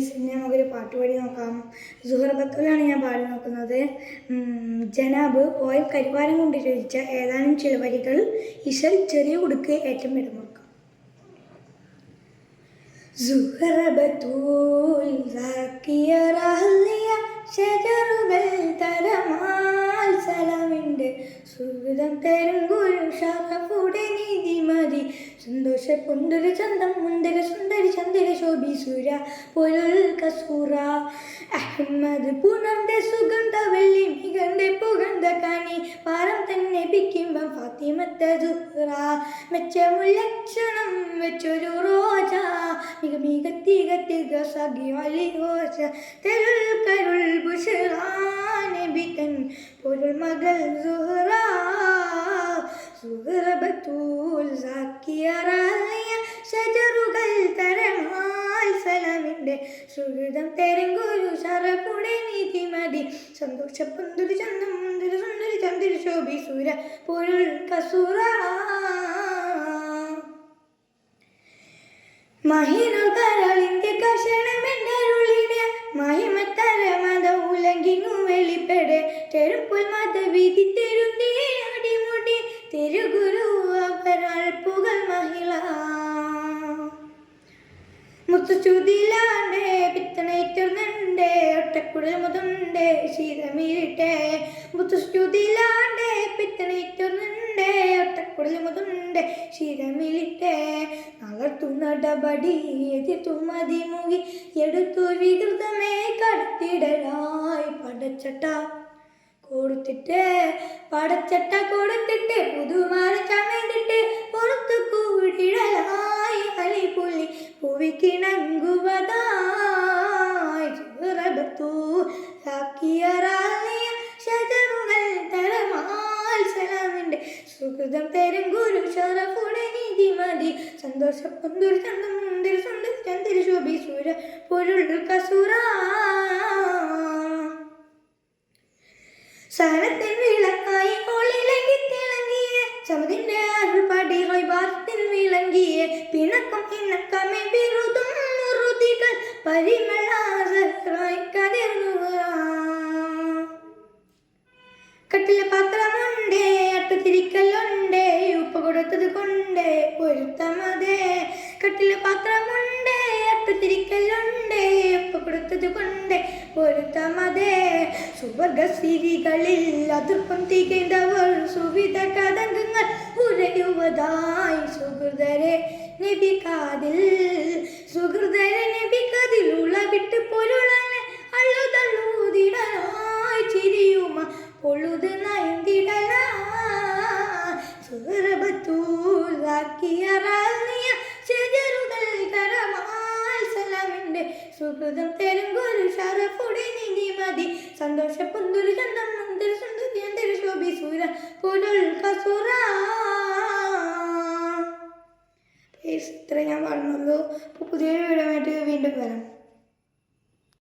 Guys, ഇനി നമുക്കൊരു പാട്ട് പാടി നോക്കാം. സുഹറ ബത്തൂലാണ് ഞാൻ പാടി നോക്കുന്നത്. ജനാബ് ഓയിൽ കരിവാരം കൊണ്ട് രചിച്ച ഏതാനും ചില വരികൾ ഇശൽ ചെറിയ കുടുക്ക് ഏറ്റവും ഇടമുറക്കാം. സുഹറ ബത്തൂൽ ഷജറുകൾ തരമാൽ സലാമിൻ്റെ സുഹൃതം തരും ഗുരു ഷറഫുടെ നീതി മതി സന്തോഷ പൊന്തൊരു ചന്തം മുന്തിര സുന്ദരി ചന്ദിര ശോഭി സൂര പൊരുൾ കസൂറ അഹമ്മദ് പുണർന്റെ സുഗന്ധ വെള്ളി മികന്റെ പുകന്ത കനി പാരം തന്നെ പിക്കുമ്പം ഫാത്തിമത്ത സുഹ്റ മെച്ചമുല്ലക്ഷണം വെച്ചൊരു റോജ മിക മികത്തിക സഖി അലി ഹോജ തെരുൾ കരുൾ ബുഷറാനബിതൻ പൊരുൾ മകൾ സുഹ്റ സുഹ്റ ബത്തൂൽ സാക്കിയറാലിയ ഷജറുകൾ തരമാൽ സലാമിൻ്റെ സുഹൃതം തരം ഗുരു ഷറഫുടെ നീതി മതി സന്തോഷ പൊന്തൊരു ചന്തം മുന്തിര സുന്ദരി ചന്ദിര ശോഭി സൂര പൊരുൾ കസൂറ മഹിനുൾ കരളിൻ്റെ കഷണമെന്നരുളിടെ മഹിമത്തര മത ഉലങ്കിങ്ങു വെളിപ്പെടെ തെരുപ്പുൽ മതവിധി തെരുന്തേ അടിമുടി തിരുഗുരു അവരാൾ പുകൾ മഹിള മുത്തുചുതിലാണ്ടേ പിത്തണേറ്റുന്നുണ്ടേ ഒട്ടക്കുടൽ മുതുണ്ടേ ശീതമീരിട്ടെ മുത്തുചുതിലാണ്ടേ പിത്തണേറ്റുന്നുണ്ടേ ഒട്ടക്കുടൽ മുതുണ്ടേ ശീതമിലിട്ടെ നളർത്തു നടപടി എതിർത്തു മതിമുകി എടുത്തു വികൃതമേ കടത്തിടലായി പടച്ചട്ട കൊടുത്തിട്ട് പുതുമാല ചമയ്ത്തിട്ട് പുറത്തു കൂടിടലായി അലിപുള്ളി പുവിക്കിണങ്ങുവതായി ഷജറുകൾ തരമാൽ സലാമിൻ്റെ സുഹൃതം തരും ഗുരു ഷറഫുടെ നീതി മതി സന്തോഷ പൊന്തൊരു ചന്തം മുന്തിര സുന്ദരി ചന്ദിര ശോഭി സൂര പൊരുൾ കസൂറ സഹനത്തിൻ വിളക്കായി ഒളിലങ്കി തിളങ്ങിയ ചമതിൻ്റെ അരുൾപാടി ഭാരത്തിൽ വിളങ്ങിയ പിണക്കം ഇണക്കമേ വിരുതും മുറുതികൾ പരിമളായി കതിർന്നു കട്ടിലെ പാത്രമുണ്ടേ അട്ടത്തിരിക്കലുണ്ടേ ഉപ്പ് കൊടുത്തത് കൊണ്ടേ പൊരുത്തമതേ കട്ടിലെ പാത്രമുണ്ടേ അട്ടത്തിരിക്കലുണ്ടേ ഉപ്പ് കൊടുത്തത് കൊണ്ടേ പൊരുത്തമതേ സുവർഗസിരികളിൽ അതിർപ്പം തികേണ്ടവർ സുവിധ കഥങ്ങൾ ഉരയുവതായി സുഹൃതരെ നബിക്കാതിൽ ഉളവിട്ട് പൊരുളനെ അള്ളുതള്ളൂതിടലായി ചിരിയുമ പൊഴുത് നയന്തിടലായി സുഹൃബത്തൂലാക്കിയറാലിയ ഷജറുകൾ കരമാൽ സലാമിൻ്റെ സുഹൃതം തരും ഗുരു ഷറഫുടെ നീതി മതി സന്തോഷ പൊന്തൊരു ചന്തം മുന്തിര സുന്ദരി ചന്ദിര ശോഭി സൂര പൊരുൾ കസൂറ. ഇത്ര ഞാൻ പറഞ്ഞുള്ളൂ. പുതിയൊരു വീഡിയോ ആയിട്ട് വീണ്ടും വരാം.